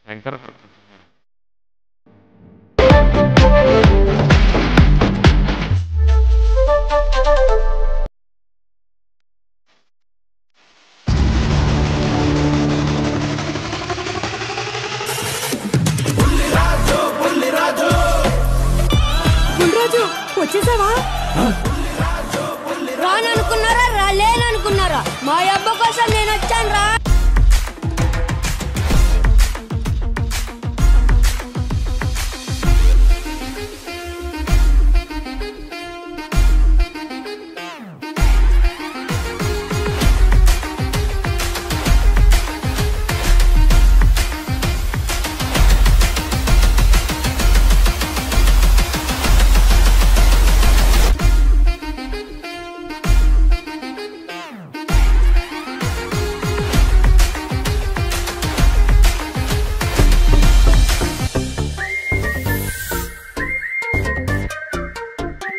శంకర్ వచ్చేసావా? రాననుకున్నారా రాలేననుకున్నారా? మా అబ్బ కోసం నేను వచ్చాను రా.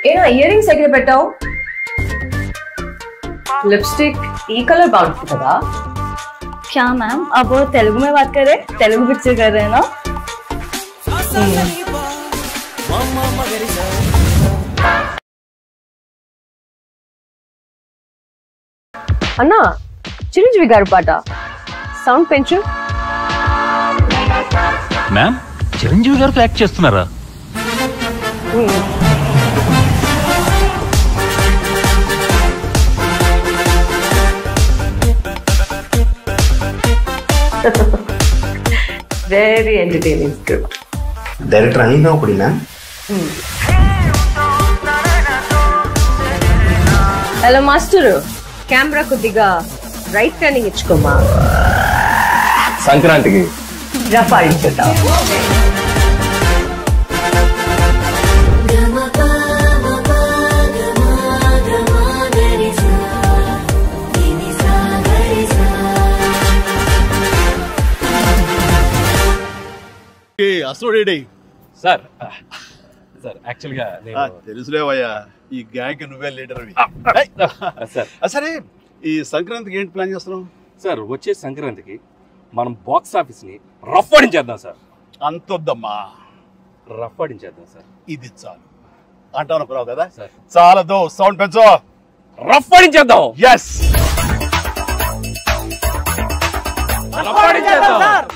ఏనా ఇయర్ రింగ్స్ ఎక్కడ పెట్టావు? लिपस्टिक ई कलर बाउंड था क्या मैम? अब वो तेलुगु में बात कर रहे, तेलुगु पिक्चर कर रहे हैं ना? अन्ना चिरंजीवी गारू पाट సౌండ్ పెంచు. మ్యామ్ చిరంజీవి గారితో యాక్ట్ చేస్తున్నారా? Very entertaining script. Director Anina okudina. Hello master. Camera kudiga right turning ichukoma. Sankrantiki. Rafa ichutta. అసోడేడే సార్ సార్ యాక్చువల్గా తెలుసులేవయ్యా ఈ గ్యాంగ్ నువ్వే లీడర్వి. సరే ఈ సంక్రాంతికి ఏంటి ప్లాన్ చేస్తున్నావు? సార్ వచ్చే సంక్రాంతికి మనం బాక్స్ ఆఫీస్ని రఫ్ ఆడించేద్దాం సార్. అంతొద్దమ్మా, రఫ్ ఆడించేద్దాం సార్. ఇది చాలు అంటావు అనుకున్నావు కదా సార్. చాలదు, సౌండ్ పెంచు. రఫ్ ఆడించేద్దాం. Yes rough ఆడించేద్దాం.